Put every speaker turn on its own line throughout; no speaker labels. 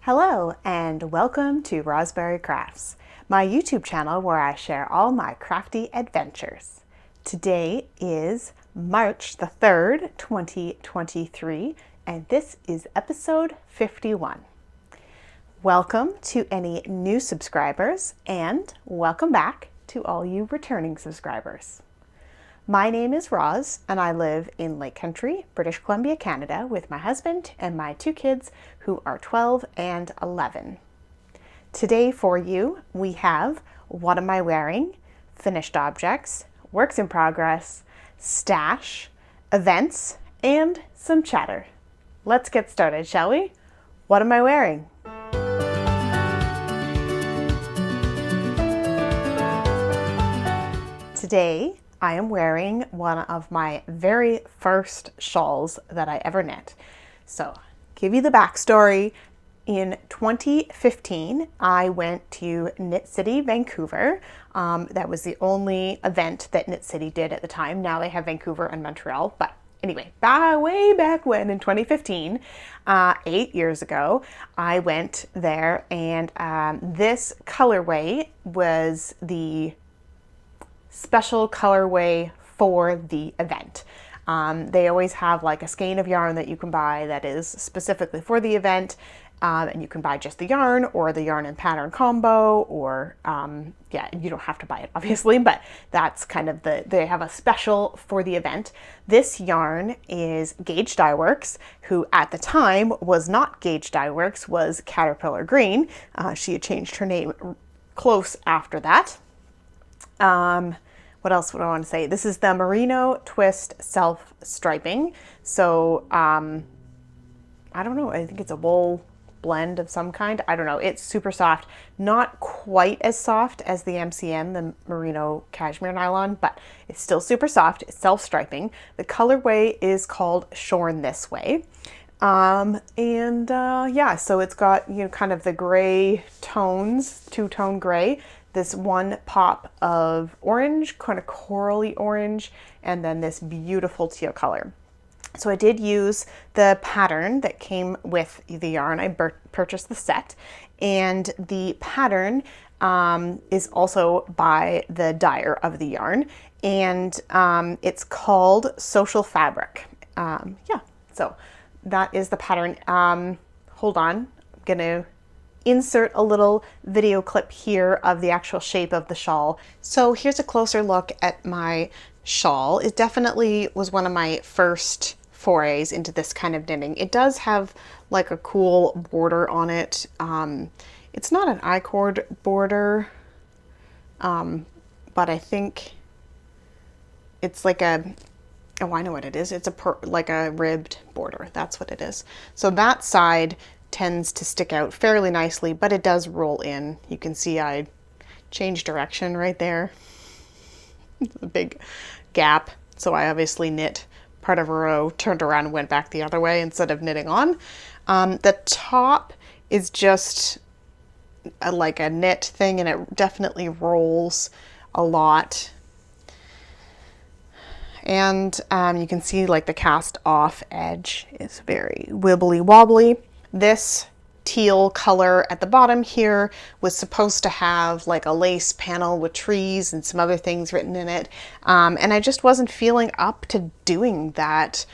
Hello and welcome to Rosberry Crafts, my YouTube channel where I share all my crafty adventures. Today is March the 3rd, 2023, and this is episode 51. Welcome to any new subscribers and welcome back to all you returning subscribers. My name is Roz and I live in Lake Country, British Columbia, Canada with my husband and my two kids who are 12 and 11. Today for you we have what am I wearing, finished objects, works in progress, stash, events, and some chatter. Let's get started, shall we? What am I wearing? Today I am wearing one of my very first shawls that I ever knit. So, give you the backstory. In 2015, I went to Knit City, Vancouver. That was the only event that Knit City did at the time. Now they have Vancouver and Montreal. But anyway, way back when in 2015, 8 years ago, I went there and this colorway was the special colorway for the event. They always have like a skein of yarn that you can buy that is specifically for the event, and you can buy just the yarn or the yarn and pattern combo, or yeah, you don't have to buy it obviously, but that's kind of they have a special for the event. This yarn is Gauge Dye Works, who at the time was not Gauge Dye Works, was Caterpillar Green. She had changed her name close after that. What else would I want to say? This is the Merino Twist Self Striping. So, I don't know. I think it's a wool blend of some kind. I don't know. It's super soft. Not quite as soft as the MCN, the Merino Cashmere Nylon, but it's still super soft. It's self-striping. The colorway is called Shorn This Way. Yeah, so it's got, you know, kind of the gray tones, two-tone gray, this one pop of orange, kind of corally orange, and then this beautiful teal color. So I did use the pattern that came with the yarn. I purchased the set, and the pattern is also by the dyer of the yarn, and it's called Social Fabric. Yeah, so that is the pattern. Hold on, I'm gonna insert a little video clip here of the actual shape of the shawl. So here's a closer look at my shawl. It definitely was one of my first forays into this kind of knitting. It does have like a cool border on it. It's not an I-cord border, but I think it's like a, oh, I know what it is. It's like a ribbed border. That's what it is. So that side tends to stick out fairly nicely, but it does roll in. You can see I changed direction right there. A big gap. So I obviously knit part of a row, turned around and went back the other way instead of knitting on. The top is just like a knit thing, and it definitely rolls a lot. And you can see like the cast off edge is very wibbly wobbly. This teal color at the bottom here was supposed to have like a lace panel with trees and some other things written in it. And I just wasn't feeling up to doing that.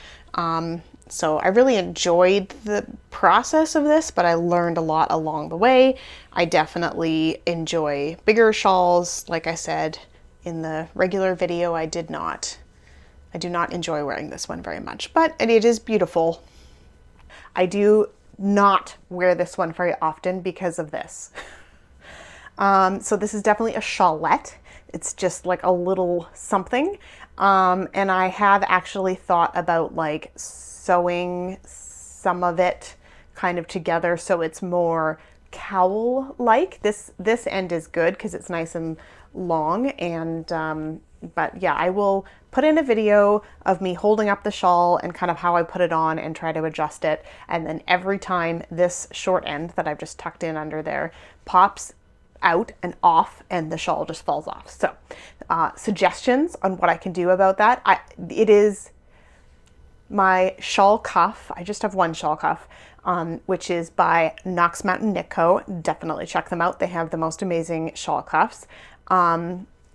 So I really enjoyed the process of this, but I learned a lot along the way. I definitely enjoy bigger shawls. Like I said in the regular video, I do not enjoy wearing this one very much, but it is beautiful. I do not wear this one very often because of this. So this is definitely a shawlette. It's just like a little something. And I have actually thought about like sewing some of it kind of together so it's more cowl-like. This end is good because it's nice and long, and but yeah, I will put in a video of me holding up the shawl and kind of how I put it on and try to adjust it. And then every time this short end that I've just tucked in under there pops out and off and the shawl just falls off. So suggestions on what I can do about that. It is my shawl cuff. I just have one shawl cuff, which is by Knox Mountain Knit Co. Definitely check them out. They have the most amazing shawl cuffs.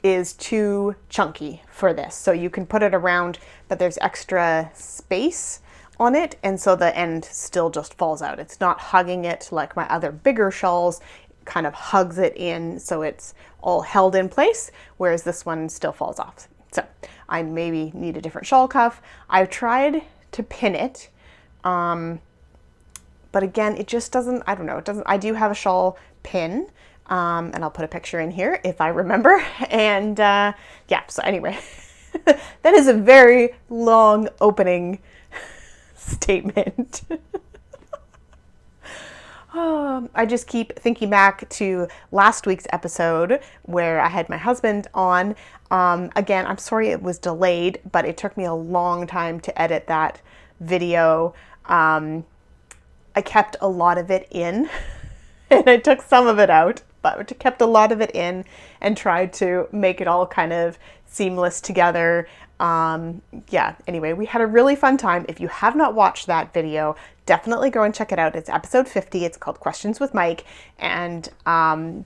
Is too chunky for this. So you can put it around, but there's extra space on it. And so the end still just falls out. It's not hugging it like my other bigger shawls. It kind of hugs it in so it's all held in place, whereas this one still falls off. So I maybe need a different shawl cuff. I've tried to pin it, but again, it just doesn't, I don't know, it doesn't, I do have a shawl pin, and I'll put a picture in here if I remember. And yeah, so anyway, that is a very long opening statement. I just keep thinking back to last week's episode where I had my husband on. Again, I'm sorry it was delayed, but it took me a long time to edit that video. I kept a lot of it in and I took some of it out, but I kept a lot of it in and tried to make it all kind of seamless together. Yeah, anyway, we had a really fun time. If you have not watched that video, definitely go and check it out. It's episode 50. It's called Questions with Mike, and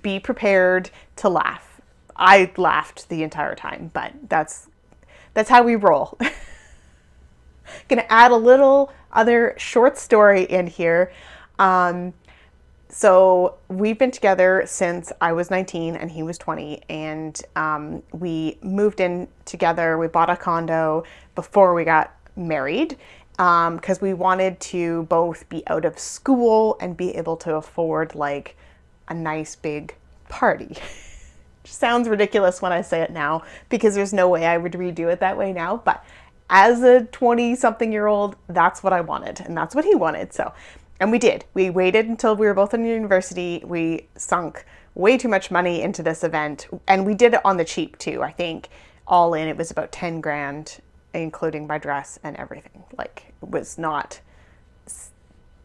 be prepared to laugh. I laughed the entire time, but that's how we roll. Gonna add a little other short story in here. So we've been together since I was 19 and he was 20, and we moved in together. We bought a condo before we got married because we wanted to both be out of school and be able to afford like a nice big party. Sounds ridiculous when I say it now because there's no way I would redo it that way now, but as a 20-something-year-old, that's what I wanted and that's what he wanted. So. And we did. We waited until we were both in university. We sunk way too much money into this event. And we did it on the cheap too. I think all in, it was about 10 grand, including my dress and everything. Like, it was not,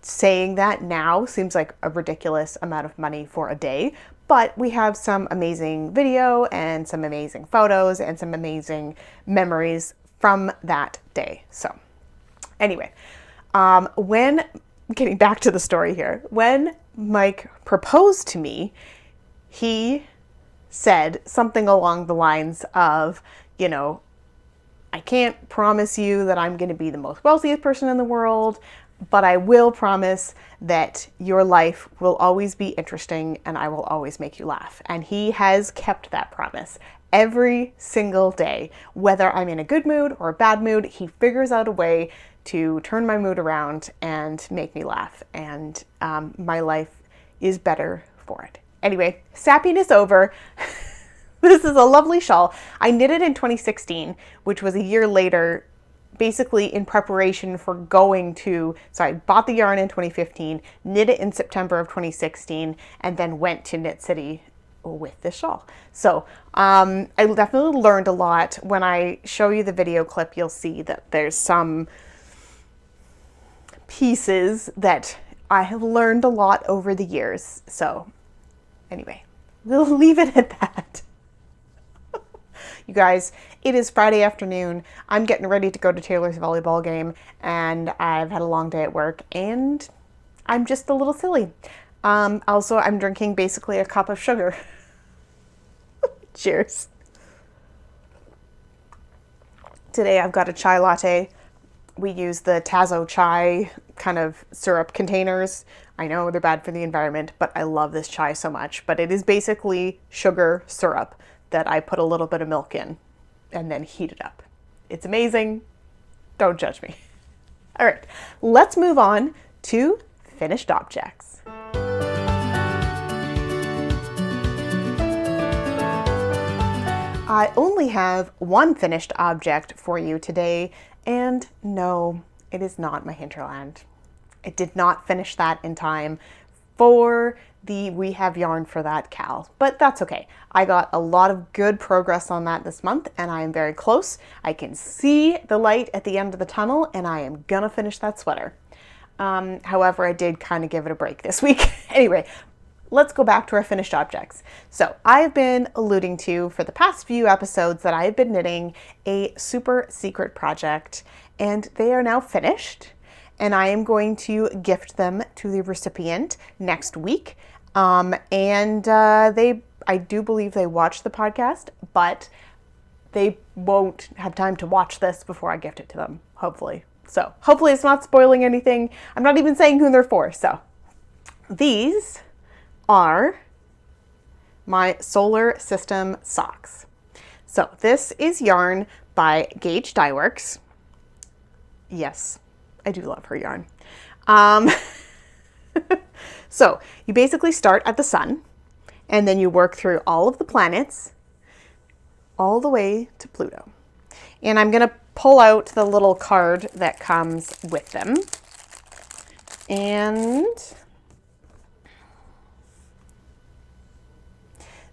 saying that now seems like a ridiculous amount of money for a day. But we have some amazing video and some amazing photos and some amazing memories from that day. So anyway, getting back to the story here, when Mike proposed to me, he said something along the lines of, you know, I can't promise you that I'm going to be the most wealthiest person in the world, but I will promise that your life will always be interesting and I will always make you laugh. And he has kept that promise every single day. Whether I'm in a good mood or a bad mood, he figures out a way to turn my mood around and make me laugh. And my life is better for it. Anyway, sappiness over. This is a lovely shawl. I knit it in 2016, which was a year later, basically in preparation for going to, so I bought the yarn in 2015, knit it in September of 2016, and then went to Knit City with this shawl. So I definitely learned a lot. When I show you the video clip, you'll see that there's some pieces that I have learned a lot over the years. So anyway, we'll leave it at that. You guys, it is Friday afternoon. I'm getting ready to go to Taylor's volleyball game, and I've had a long day at work, and I'm just a little silly. Also, I'm drinking basically a cup of sugar. Cheers. Today I've got a chai latte. We use the Tazo chai kind of syrup containers. I know they're bad for the environment, but I love this chai so much. But it is basically sugar syrup that I put a little bit of milk in and then heat it up. It's amazing. Don't judge me. All right, let's move on to finished objects. I only have one finished object for you today, and no, it is not my hinterland. I did not finish that in time for the We Have Yarn for That Cal, but that's okay. I got a lot of good progress on that this month, and I am very close. I can see the light at the end of the tunnel, and I am gonna finish that sweater. However, I did kind of give it a break this week. Anyway, let's go back to our finished objects. So I've been alluding to for the past few episodes that I've been knitting a super secret project, and they are now finished. And I am going to gift them to the recipient next week. I do believe they watch the podcast, but they won't have time to watch this before I gift it to them, hopefully. So hopefully it's not spoiling anything. I'm not even saying who they're for. So these are my solar system socks. So this is yarn by Gauge Dye Works. Yes, I do love her yarn. So you basically start at the sun, and then you work through all of the planets all the way to Pluto. And I'm going to pull out the little card that comes with them. And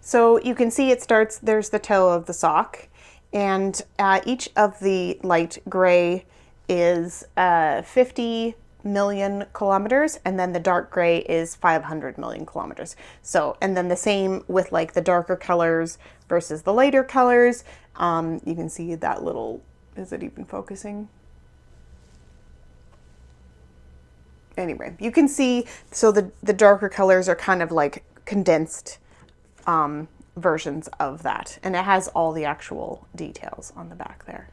so you can see it starts, there's the toe of the sock, and each of the light gray is 50 million kilometers, and then the dark gray is 500 million kilometers. So, and then the same with like the darker colors versus the lighter colors. You can see that little, is it even focusing? Anyway, you can see, so the darker colors are kind of like condensed versions of that, and it has all the actual details on the back there.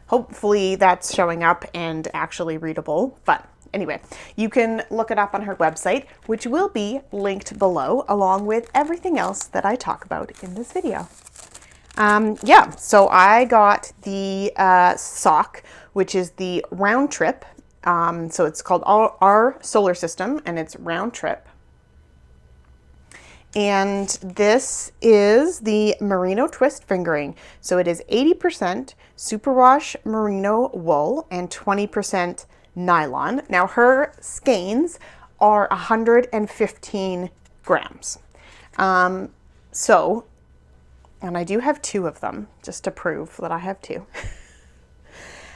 Hopefully that's showing up and actually readable, but anyway, you can look it up on her website, which will be linked below, along with everything else that I talk about in this video. Yeah, so I got the sock, which is the round trip. So it's called our solar system, and it's round trip. And this is the merino twist fingering. So it is 80% superwash merino wool and 20% nylon. Now her skeins are 115 grams. So, and I do have two of them just to prove that I have two.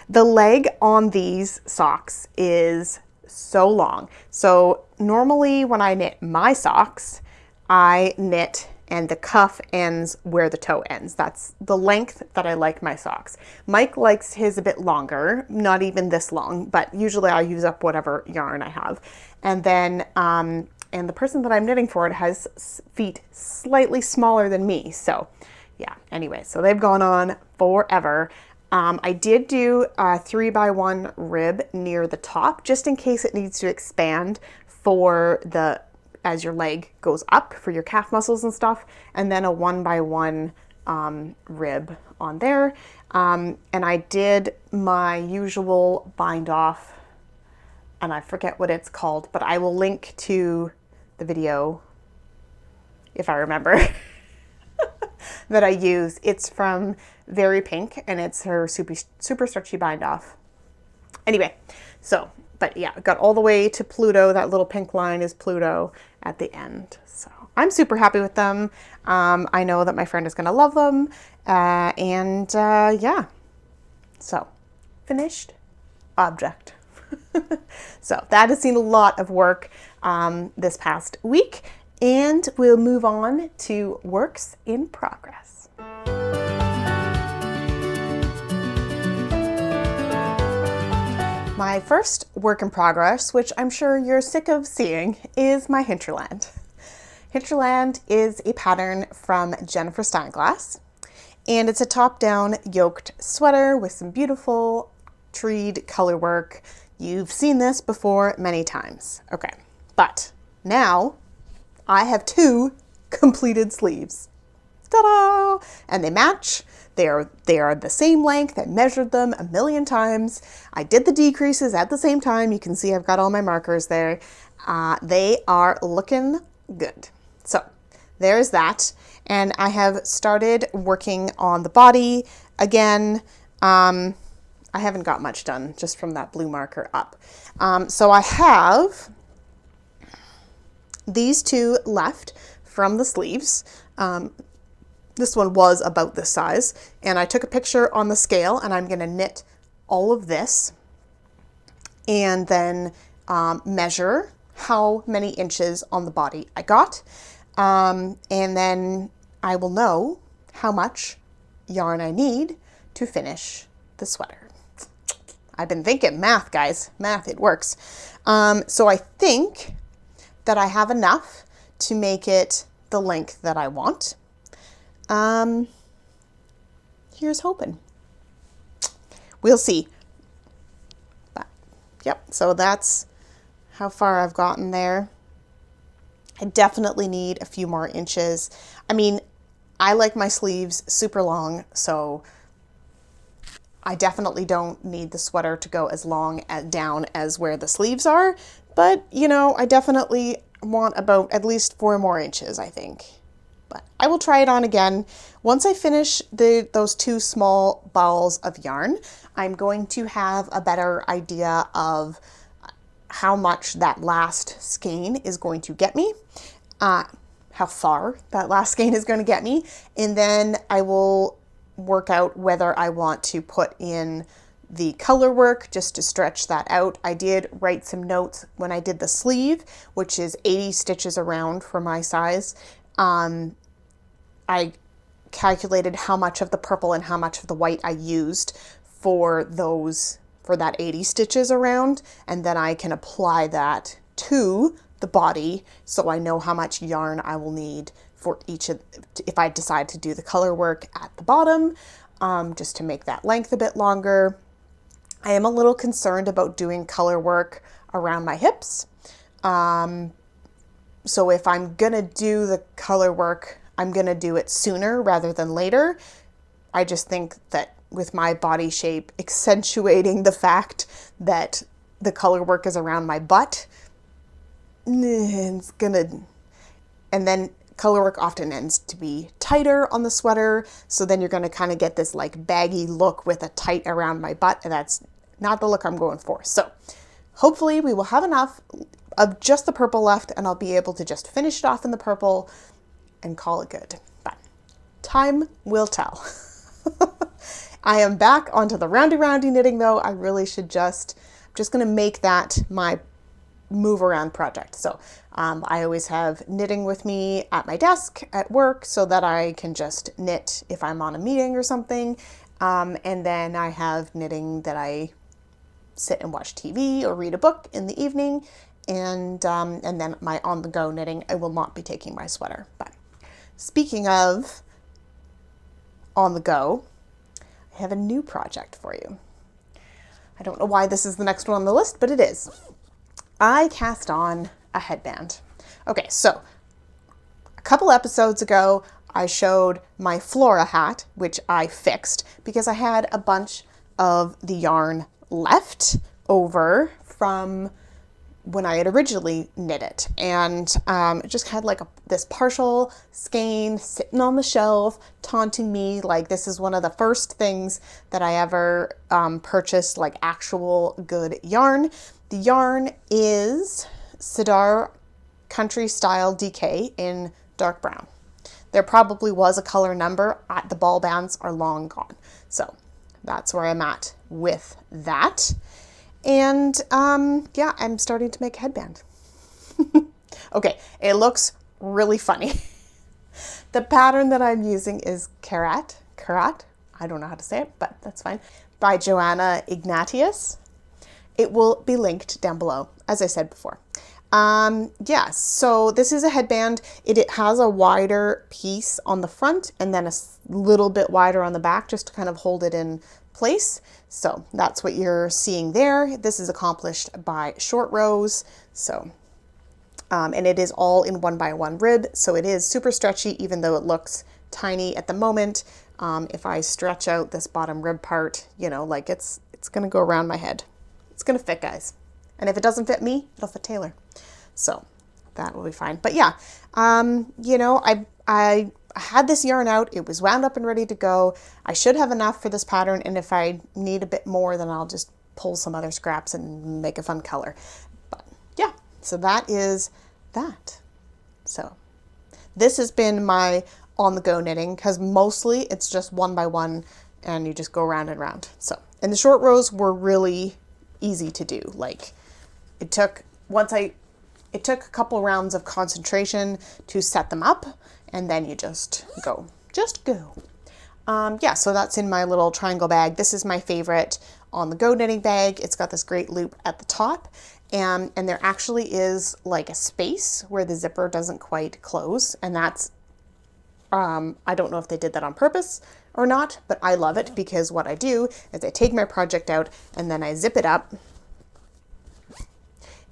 The leg on these socks is so long. So normally when I knit my socks, I knit and the cuff ends where the toe ends. That's the length that I like my socks. Mike likes his a bit longer, not even this long, but usually I use up whatever yarn I have. And then, and the person that I'm knitting for it has feet slightly smaller than me. So yeah, anyway, so they've gone on forever. I did do a 3x1 rib near the top, just in case it needs to expand for the, as your leg goes up for your calf muscles and stuff, and then a 1x1 rib on there. And I did my usual bind off, and I forget what it's called, but I will link to the video if I remember that I use. It's from Very Pink, and it's her super stretchy bind off. Anyway, so, but yeah, got all the way to Pluto. That little pink line is Pluto at the end. So I'm super happy with them. I know that my friend is going to love them. Yeah, so finished object. So that has seen a lot of work this past week, and we'll move on to works in progress. My first work in progress, which I'm sure you're sick of seeing, is my hinterland. Hinterland is a pattern from Jennifer Steinglass, and it's a top-down yoked sweater with some beautiful treed color work. You've seen this before many times. Okay, but now I have two completed sleeves. Ta-da! And they match. They are the same length. I measured them a million times. I did the decreases at the same time. You can see I've got all my markers there. They are looking good. So there's that. And I have started working on the body again. I haven't got much done just from that blue marker up. So I have these two left from the sleeves. This one was about this size, and I took a picture on the scale, and I'm going to knit all of this and then measure how many inches on the body I got, and then I will know how much yarn I need to finish the sweater. I've been thinking math, guys. Math, it works. So I think that I have enough to make it the length that I want. Here's hoping. We'll see. But, yep, so that's how far I've gotten there. I definitely need a few more inches. I mean, I like my sleeves super long, so I definitely don't need the sweater to go as long down as where the sleeves are, but you know, I definitely want about at least 4 more inches, I think. But I will try it on again. Once I finish those 2 small balls of yarn, I'm going to have a better idea of how much that last skein is going to get me, how far that last skein is going to get me, and then I will work out whether I want to put in the color work just to stretch that out. I did write some notes when I did the sleeve, which is 80 stitches around for my size. I calculated how much of the purple and how much of the white I used for that 80 stitches around, and then I can apply that to the body so I know how much yarn I will need for each of, if I decide to do the color work at the bottom, just to make that length a bit longer. I am a little concerned about doing color work around my hips. So if I'm gonna do the color work, I'm gonna do it sooner rather than later. I just think that with my body shape, accentuating the fact that the color work is around my butt, it's gonna, and then color work often ends to be tighter on the sweater. So then you're gonna kind of get this like baggy look with a tight around my butt, and that's not the look I'm going for. So hopefully we will have enough of just the purple left, and I'll be able to just finish it off in the purple and call it good. But time will tell. I am back onto the roundy knitting though. I really should I'm just gonna make that my move around project. So I always have knitting with me at my desk at work so that I can just knit if I'm on a meeting or something. And then I have knitting that I sit and watch TV or read a book in the evening. And then my on-the-go knitting, I will not be taking my sweater. But speaking of on-the-go, I have a new project for you. I don't know why this is the next one on the list, but it is. I cast on a headband. Okay, so a couple episodes ago, I showed my Flora hat, which I fixed because I had a bunch of the yarn left over from when I had originally knit it, and it just had like this partial skein sitting on the shelf taunting me like this is one of the first things that I ever purchased like actual good yarn. The yarn is Sidar Country Style DK in dark brown. There probably was a color number. The ball bands are long gone, so that's where I'm at with that. And yeah, I'm starting to make a headband. Okay, it looks really funny. The pattern that I'm using is Karat, I don't know how to say it, but that's fine, by Joanna Ignatius. It will be linked down below, as I said before. Yeah, so this is a headband. It has a wider piece on the front and then a little bit wider on the back just to kind of hold it in place. So that's what you're seeing there. This is accomplished by Short Rows. So, and it is all in 1x1 rib. So it is super stretchy, even though it looks tiny at the moment. If I stretch out this bottom rib part, you know, like it's going to go around my head. It's going to fit, guys. And if it doesn't fit me, it'll fit Taylor. So that will be fine. But yeah, you know, I had this yarn out. It was wound up and ready to go. I should have enough for this pattern. And if I need a bit more, then I'll just pull some other scraps and make a fun color. But yeah, so that is that. So this has been my on-the-go knitting because mostly it's just 1x1 and you just go round and round. So, and the short rows were really easy to do. Like it took a couple rounds of concentration to set them up, and then you just go. Yeah, so that's in my little triangle bag. This is my favorite on the go knitting bag. It's got this great loop at the top, and there actually is like a space where the zipper doesn't quite close, and that's I don't know if they did that on purpose or not, but I love it because what I do is I take my project out and then I zip it up,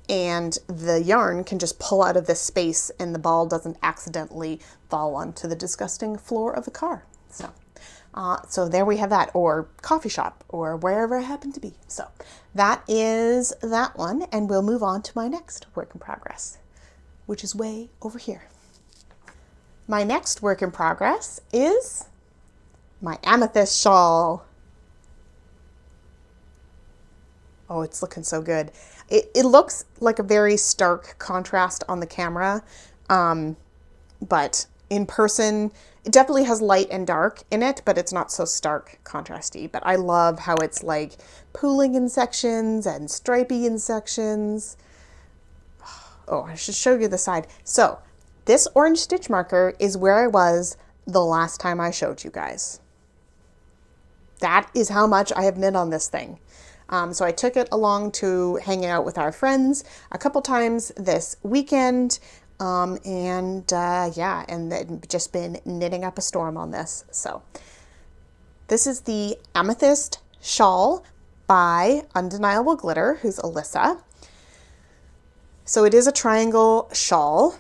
and the yarn can just pull out of this space and the ball doesn't accidentally fall onto the disgusting floor of the car. So there we have that, or coffee shop, or wherever I happen to be. So that is that one, and we'll move on to my next work in progress, which is way over here. My next work in progress is my amethyst shawl. Oh, it's looking so good. It looks like a very stark contrast on the camera, but in person, it definitely has light and dark in it, but it's not so stark contrasty. But I love how it's like pooling in sections and stripy in sections. Oh, I should show you the side. So this orange stitch marker is where I was the last time I showed you guys. That is how much I have knit on this thing. So I took it along to hanging out with our friends a couple times this weekend. Yeah, and then just been knitting up a storm on this. So this is the Amethyst Shawl by Undeniable Glitter, who's Alyssa. So it is a triangle shawl,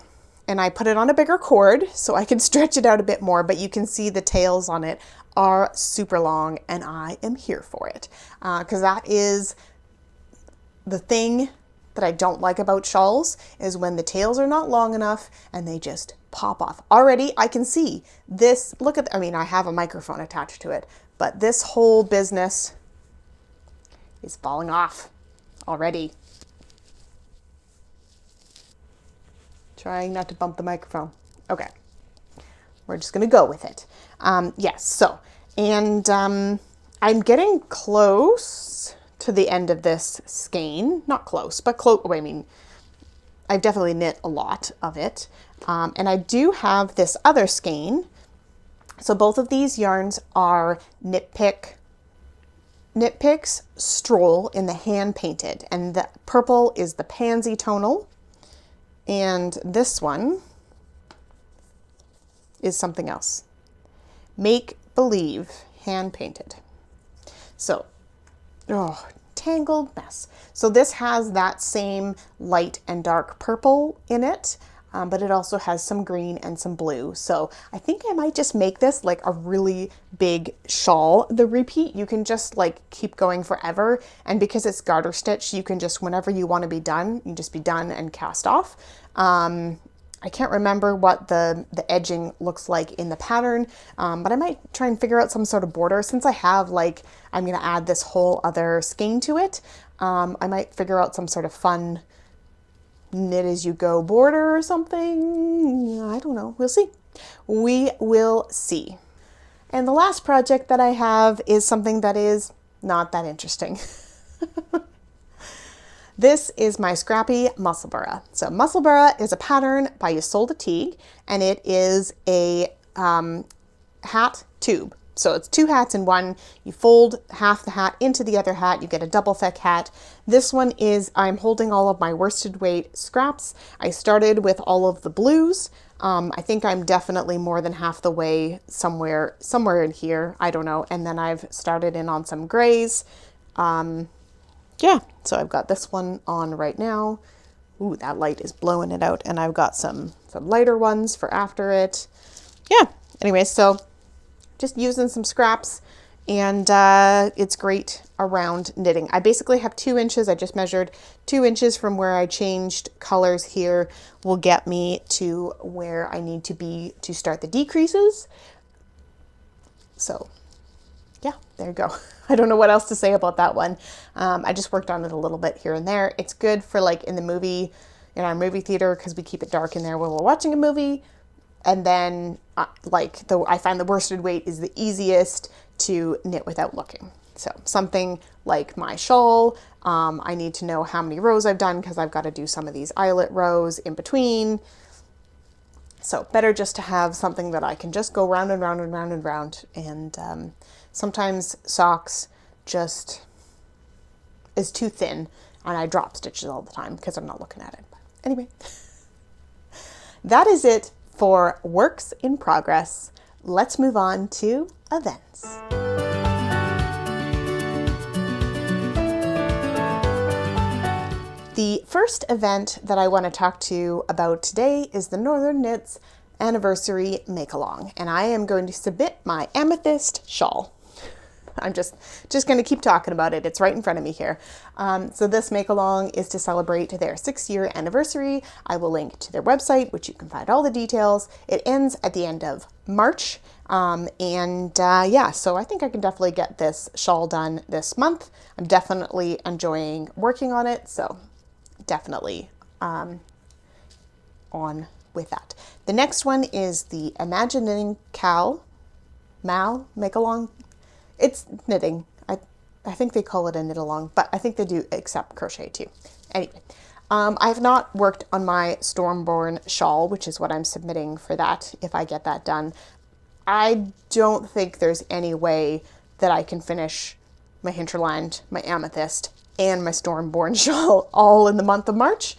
and I put it on a bigger cord so I can stretch it out a bit more, but you can see the tails on it are super long, and I am here for it. Because that is the thing that I don't like about shawls, is when the tails are not long enough and they just pop off. Already I can see this, look at, I mean, I have a microphone attached to it, but this whole business is falling off already. Trying not to bump the microphone. Okay, we're just gonna go with it. Yes, so, and I'm getting close to the end of this skein. Not close, but close. I mean, I've definitely knit a lot of it. And I do have this other skein. So both of these yarns are Knit Picks Stroll in the hand painted. And the purple is the Pansy tonal. And this one is something else. Make Believe hand painted. So, oh, tangled mess. So this has that same light and dark purple in it, but it also has some green and some blue. So I think I might just make this like a really big shawl. The repeat, you can just like keep going forever. And because it's garter stitch, you can just, whenever you want to be done, you just be done and cast off. I can't remember what the edging looks like in the pattern, but I might try and figure out some sort of border. Since I have like, I'm going to add this whole other skein to it, I might figure out some sort of fun knit as you go border or something. I don't know. We'll see. We will see. And the last project that I have is something that is not that interesting. This is my scrappy Musselburgh. So Musselburgh is a pattern by Isolde Teague, and it is a hat tube. So it's two hats in one. You fold half the hat into the other hat, you get a double thick hat. This one is, I'm holding all of my worsted weight scraps. I started with all of the blues. I think I'm definitely more than half the way somewhere in here. I don't know. And then I've started in on some grays. Yeah, so I've got this one on right now. Ooh, that light is blowing it out. And I've got some lighter ones for after it. Yeah, anyway, so just using some scraps, and it's great around knitting. I basically have 2 inches. I just measured 2 inches from where I changed colors here will get me to where I need to be to start the decreases. So yeah, there you go. I don't know what else to say about that one. I just worked on it a little bit here and there. It's good for like in our movie theater, because we keep it dark in there when we're watching a movie. And then I find the worsted weight is the easiest to knit without looking. So something like my shawl, I need to know how many rows I've done because I've got to do some of these eyelet rows in between. So better just to have something that I can just go round and round and round and round. And sometimes socks just is too thin and I drop stitches all the time because I'm not looking at it. But anyway, that is it for works in progress. Let's move on to events. The first event that I want to talk to you about today is the Northern Knits Anniversary Make-Along, and I am going to submit my amethyst shawl. I'm just going to keep talking about it. It's right in front of me here. So this make-along is to celebrate their 6-year anniversary. I will link to their website, which you can find all the details. It ends at the end of March. Yeah, so I think I can definitely get this shawl done this month. I'm definitely enjoying working on it, so definitely on with that. The next one is the Imagining Mal make-along. It's knitting. I think they call it a knit-along, but I think they do accept crochet too. Anyway, I have not worked on my Stormborn shawl, which is what I'm submitting for that if I get that done. I don't think there's any way that I can finish my Hinterland, my Amethyst, and my Stormborn shawl all in the month of March.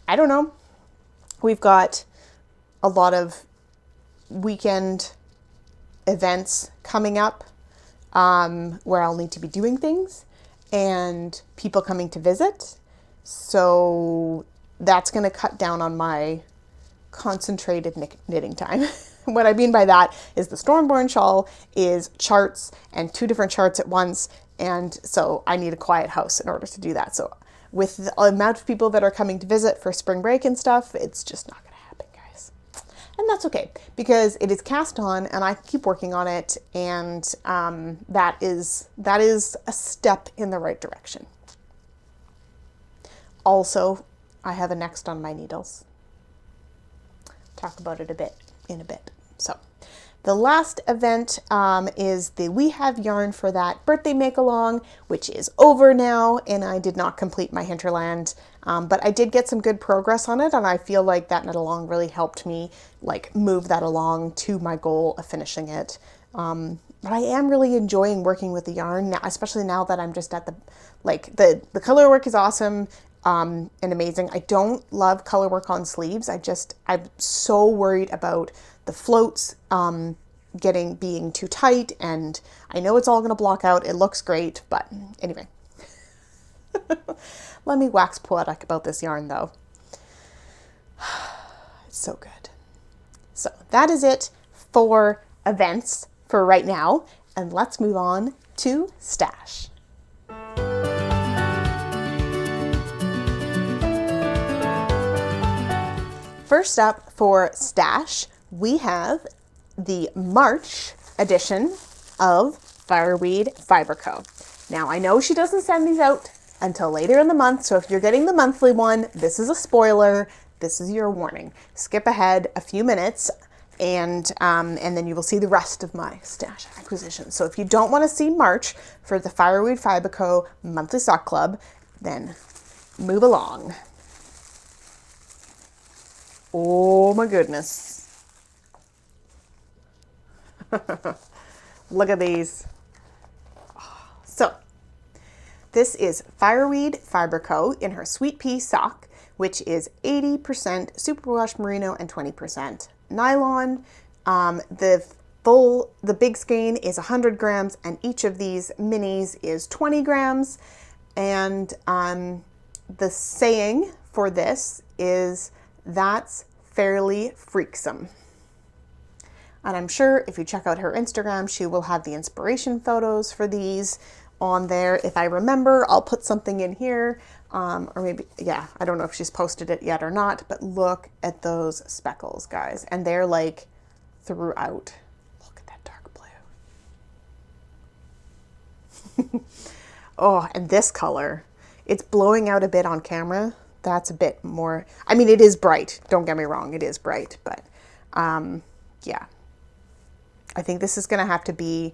I don't know. We've got a lot of weekend events coming up where I'll need to be doing things and people coming to visit. So that's going to cut down on my concentrated knitting time. What I mean by that is the Stormborn shawl is charts and 2 different charts at once. And so I need a quiet house in order to do that. So with the amount of people that are coming to visit for spring break and stuff, it's just not going to happen, guys. And that's okay because it is cast on and I keep working on it. And that is a step in the right direction. Also, I have a next on my needles. Talk about it in a bit. So the last event is the We Have Yarn for That birthday make-along, which is over now, and I did not complete my Hinterland, but I did get some good progress on it, and I feel like that knit-along really helped me like move that along to my goal of finishing it. But I am really enjoying working with the yarn now, especially now that I'm just at the color work is awesome. And amazing. I don't love color work on sleeves. I'm so worried about the floats being too tight, and I know it's all going to block out. It looks great, but anyway. Let me wax poetic about this yarn though. It's so good. So that is it for events for right now, and let's move on to stash. First up for stash, we have the March edition of Fireweed Fiber Co. Now, I know she doesn't send these out until later in the month, so if you're getting the monthly one, this is a spoiler. This is your warning. Skip ahead a few minutes, and then you will see the rest of my stash acquisition. So if you don't want to see March for the Fireweed Fiber Co. monthly sock club, then move along. Oh my goodness. Look at these. So this is Fireweed Fiber Co. in her Sweet Pea sock, which is 80% superwash merino and 20% nylon. The big skein is 100 grams and each of these minis is 20 grams. And the saying for this is, "That's fairly freaksome." And I'm sure if you check out her Instagram, she will have the inspiration photos for these on there. If I remember, I'll put something in here. Or maybe, yeah, I don't know if she's posted it yet or not, but look at those speckles, guys. And they're like throughout. Look at that dark blue. Oh, and this color, it's blowing out a bit on camera. That's a bit more, I mean, it is bright. Don't get me wrong. It is bright, but yeah. I think this is going to have to be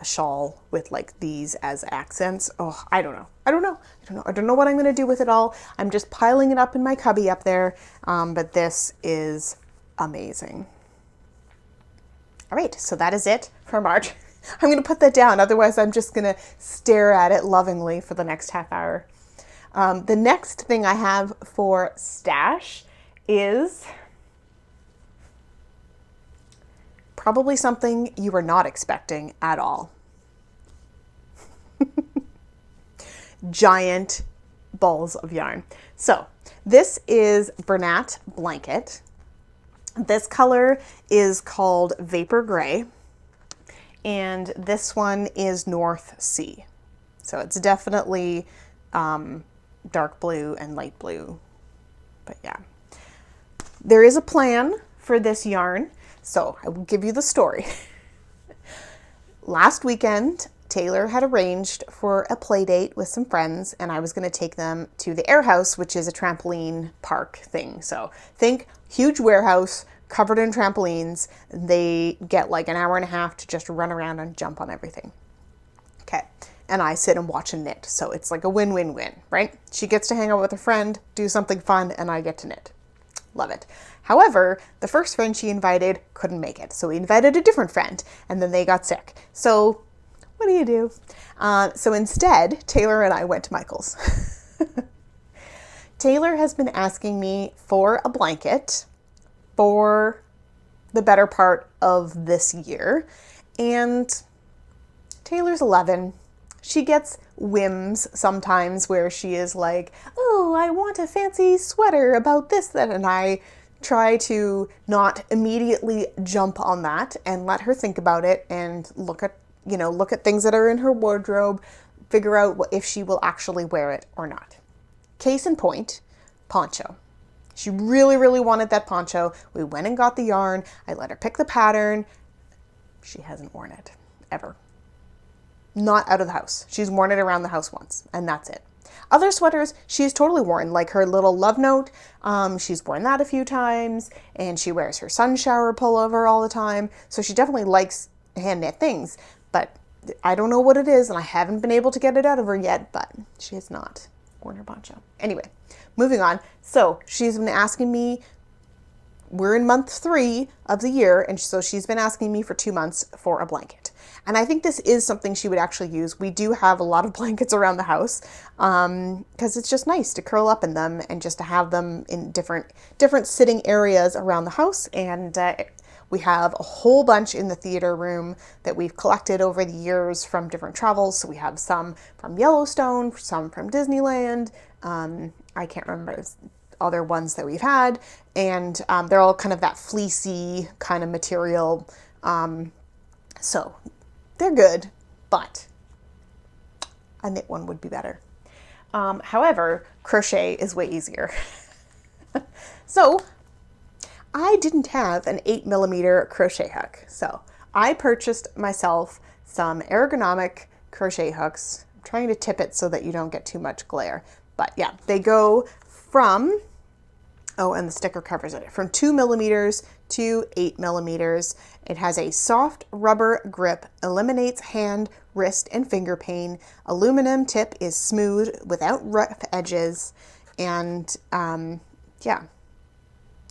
a shawl with like these as accents. Oh, I don't know. I don't know what I'm going to do with it all. I'm just piling it up in my cubby up there. But this is amazing. All right, so that is it for March. I'm going to put that down. Otherwise, I'm just going to stare at it lovingly for the next half hour. The next thing I have for stash is probably something you were not expecting at all. Giant balls of yarn. So this is Bernat Blanket. This color is called Vapor Gray, and this one is North Sea. So it's definitely dark blue and light blue, but yeah. There is a plan for this yarn, so I will give you the story. Last weekend, Taylor had arranged for a play date with some friends, and I was going to take them to the Air House, which is a trampoline park thing. So think huge warehouse covered in trampolines. They get like an hour and a half to just run around and jump on everything. Okay. And I sit and watch and knit. So it's like a win-win-win, right? She gets to hang out with a friend, do something fun, and I get to knit. Love it. However, the first friend she invited couldn't make it. So we invited a different friend, and then they got sick. So what do you do? So instead, Taylor and I went to Michael's. Taylor has been asking me for a blanket for the better part of this year. And Taylor's 11. She gets whims sometimes where she is like, oh, I want a fancy sweater about this, that, and I try to not immediately jump on that and let her think about it and look at things that are in her wardrobe, figure out if she will actually wear it or not. Case in point, poncho. She really, really wanted that poncho. We went and got the yarn. I let her pick the pattern. She hasn't worn it ever. Not out of the house. She's worn it around the house once, and that's it. Other sweaters she's totally worn, like her little love note. She's worn that a few times, and she wears her sun shower pullover all the time. So she definitely likes hand knit things, but I don't know what it is, and I haven't been able to get it out of her yet, but she has not worn her poncho. Anyway, moving on. So she's been asking me, we're in month 3 of the year, and so she's been asking me for 2 months for a blanket. And I think this is something she would actually use. We do have a lot of blankets around the house because it's just nice to curl up in them and just to have them in different sitting areas around the house. And we have a whole bunch in the theater room that we've collected over the years from different travels. So we have some from Yellowstone, some from Disneyland. I can't remember other ones that we've had. And they're all kind of that fleecy kind of material. So they're good, but a knit one would be better. However, crochet is way easier. So I didn't have an 8mm crochet hook. So I purchased myself some ergonomic crochet hooks. I'm trying to tip it so that you don't get too much glare. But yeah, they go from, oh, and the sticker covers it, from 2mm to 8mm. It has a soft rubber grip, eliminates hand, wrist, and finger pain. Aluminum tip is smooth without rough edges. And yeah.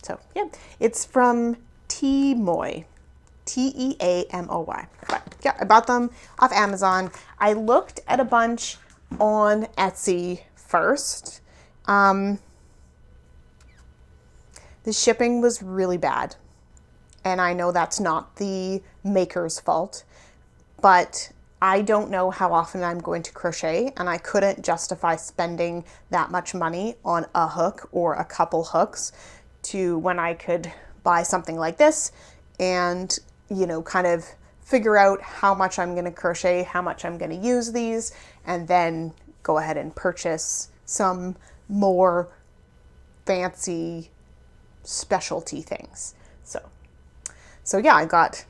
So yeah, it's from Teamoy, Teamoy. But yeah, I bought them off Amazon. I looked at a bunch on Etsy first. The shipping was really bad. And I know that's not the maker's fault, but I don't know how often I'm going to crochet, and I couldn't justify spending that much money on a hook or a couple hooks to when I could buy something like this and, kind of figure out how much I'm going to crochet, how much I'm going to use these, and then go ahead and purchase some more fancy specialty things. So yeah, I got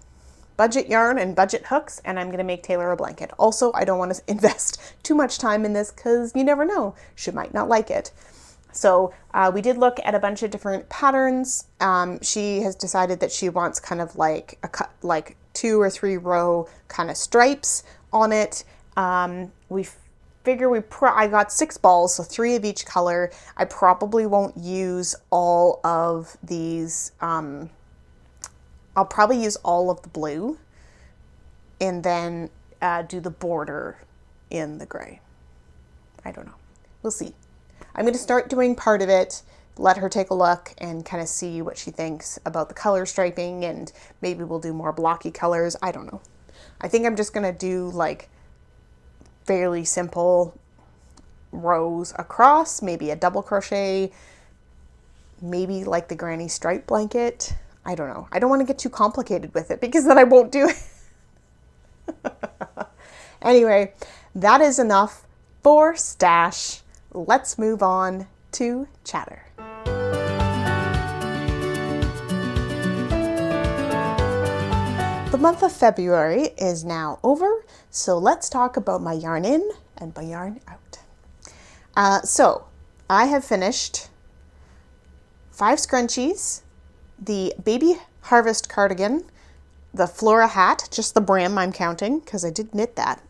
budget yarn and budget hooks, and I'm going to make Taylor a blanket. Also, I don't want to invest too much time in this because you never know. She might not like it. So we did look at a bunch of different patterns. She has decided that she wants kind of like 2 or 3 row kind of stripes on it. We figure I got 6 balls, so 3 of each color. I probably won't use all of these. I'll probably use all of the blue and then do the border in the gray. I don't know. We'll see. I'm going to start doing part of it, let her take a look and kind of see what she thinks about the color striping, and maybe we'll do more blocky colors. I don't know. I think I'm just going to do like fairly simple rows across, maybe a double crochet, maybe like the granny stripe blanket. I don't know. I don't want to get too complicated with it because then I won't do it. Anyway, that is enough for stash. Let's move on to chatter. The month of February is now over, so let's talk about my yarn in and my yarn out. So I have finished 5 scrunchies, the baby harvest cardigan, the Flora hat, just the brim I'm counting because I did knit that,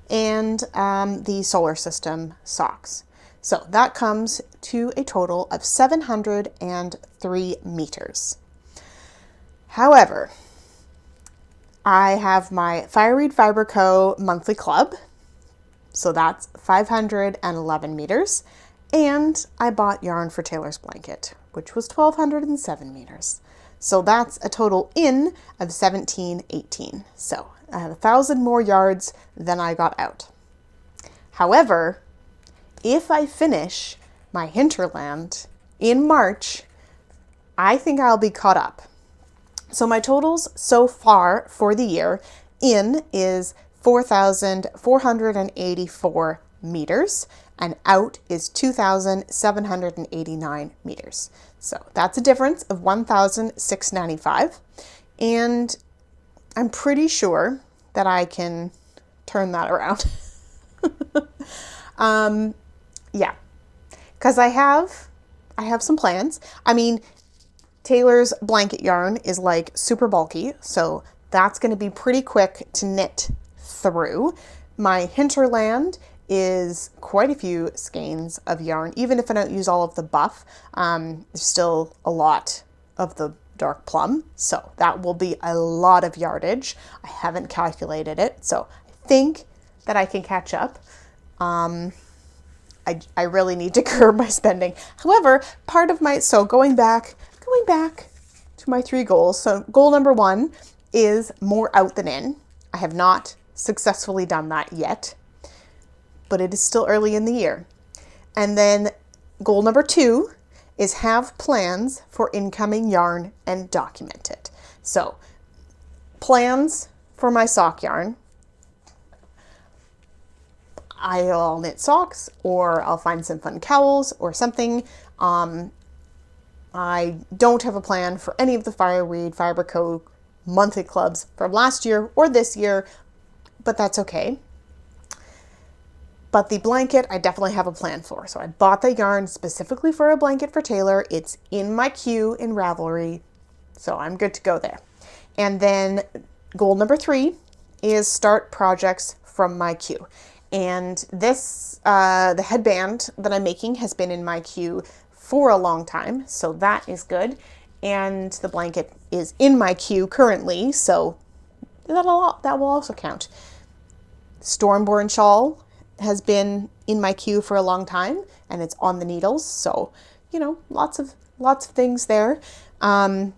and the solar system socks. So that comes to a total of 703 meters. However, I have my Fireweed Fiber Co. monthly club, so that's 511 meters, and I bought yarn for Taylor's blanket, which was 1,207 meters. So that's a total in of 1,718. So I have 1,000 more yards than I got out. However, if I finish my hinterland in March, I think I'll be caught up. So my totals so far for the year in is 4,484 meters, and out is 2,789 meters. So that's a difference of 1,695, and I'm pretty sure that I can turn that around. Yeah, because I have some plans. I mean, Taylor's blanket yarn is like super bulky, so that's going to be pretty quick to knit through. My hinterland is quite a few skeins of yarn. Even if I don't use all of the buff, there's still a lot of the dark plum, so that will be a lot of yardage. I haven't calculated it, so I think that I can catch up. I really need to curb my spending. However, part of my, so going back to my 3 goals. So goal number 1 is more out than in. I have not successfully done that yet, but it is still early in the year. And then goal number 2 is have plans for incoming yarn and document it. So plans for my sock yarn. I'll knit socks, or I'll find some fun cowls or something. I don't have a plan for any of the Fireweed Fiber Co. monthly clubs from last year or this year, but that's okay. But the blanket, I definitely have a plan for. So I bought the yarn specifically for a blanket for Taylor. It's in my queue in Ravelry, so I'm good to go there. And then goal number 3 is start projects from my queue. And this, the headband that I'm making has been in my queue for a long time, so that is good. And the blanket is in my queue currently, so that will also count. Stormborn shawl has been in my queue for a long time, and it's on the needles, so you know, lots of things there. The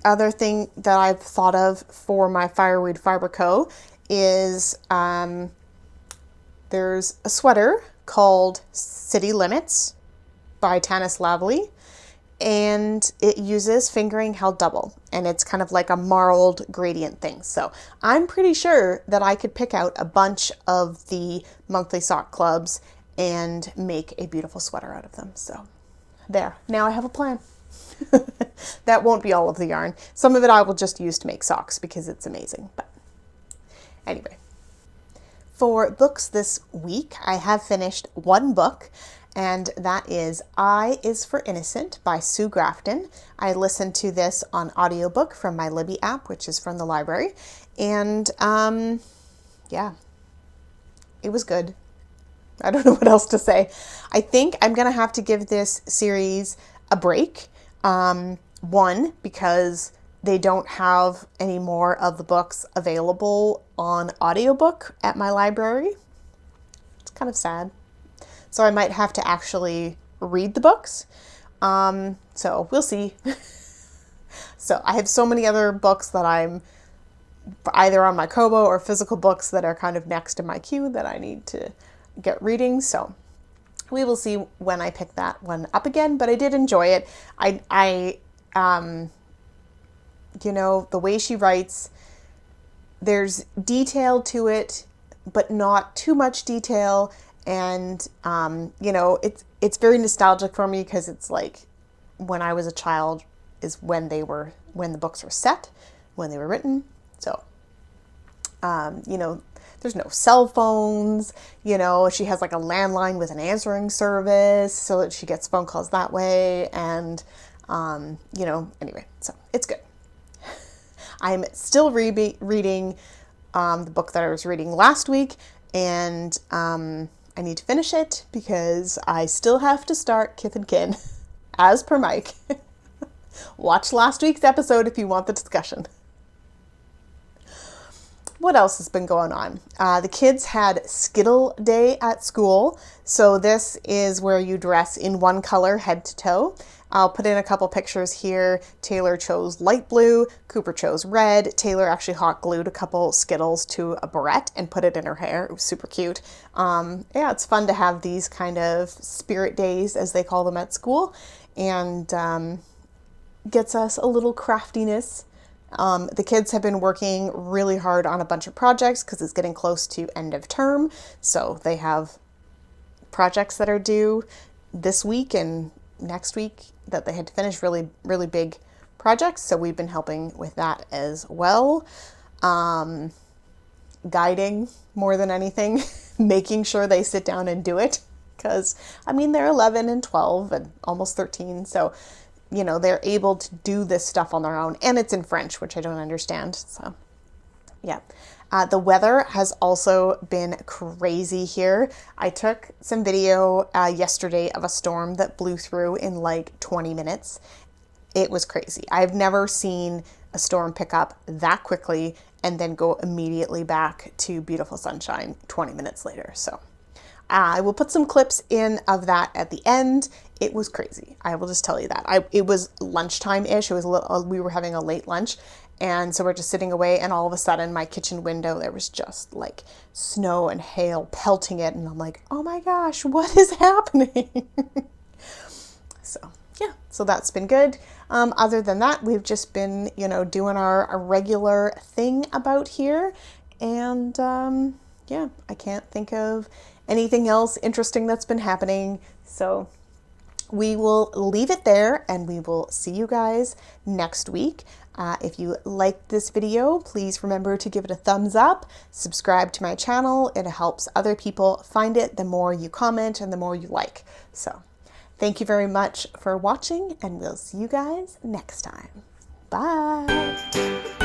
other thing that I've thought of for my Fireweed Fiber Co. is there's a sweater called City Limits by Tanis Lavely, and it uses fingering held double, and it's kind of like a marled gradient thing. So I'm pretty sure that I could pick out a bunch of the monthly sock clubs and make a beautiful sweater out of them. So there, now I have a plan. That won't be all of the yarn. Some of it I will just use to make socks because it's amazing. But anyway, for books this week, I have finished 1 book, and that is I is for Innocent by Sue Grafton. I listened to this on audiobook from my Libby app, which is from the library, and yeah, it was good. I don't know what else to say. I think I'm going to have to give this series a break. One, because they don't have any more of the books available on audiobook at my library. It's kind of sad. So I might have to actually read the books. So we'll see. So I have so many other books that I'm either on my Kobo or physical books that are kind of next in my queue that I need to get reading. So we will see when I pick that one up again, but I did enjoy it. You know, the way she writes, there's detail to it, but not too much detail. And, you know, it's very nostalgic for me because it's like when I was a child is when the books were set, when they were written. So, you know, there's no cell phones, you know, she has like a landline with an answering service so that she gets phone calls that way. And, you know, anyway, so it's good. I'm still reading the book that I was reading last week, and I need to finish it because I still have to start Kith and Kin, as per Mike. Watch last week's episode if you want the discussion. What else has been going on? The kids had Skittle Day at school. So this is where you dress in one color head to toe. I'll put in a couple pictures here. Taylor chose light blue, Cooper chose red. Taylor actually hot glued a couple Skittles to a barrette and put it in her hair. It was super cute. Yeah, it's fun to have these kind of spirit days, as they call them at school, and gets us a little craftiness. The kids have been working really hard on a bunch of projects because it's getting close to end of term. So they have projects that are due this week and next week that they had to finish, really, really big projects. So we've been helping with that as well. Guiding more than anything, making sure they sit down and do it. Because, I mean, they're 11 and 12 and almost 13. So, you know, they're able to do this stuff on their own. And it's in French, which I don't understand. So, yeah. The weather has also been crazy here. I took some video yesterday of a storm that blew through in like 20 minutes. It was crazy. I've never seen a storm pick up that quickly and then go immediately back to beautiful sunshine 20 minutes later. So I will put some clips in of that at the end. It was crazy. I will just tell you that. It was lunchtime-ish. It was we were having a late lunch. And so we're just sitting away, and all of a sudden my kitchen window, there was just like snow and hail pelting it. And I'm like, oh my gosh, what is happening? So yeah, so that's been good. Other than that, we've just been, you know, doing our regular thing about here. And yeah, I can't think of anything else interesting that's been happening. So we will leave it there, and we will see you guys next week. If you liked this video, please remember to give it a thumbs up, subscribe to my channel. It helps other people find it the more you comment and the more you like. So thank you very much for watching, and we'll see you guys next time. Bye.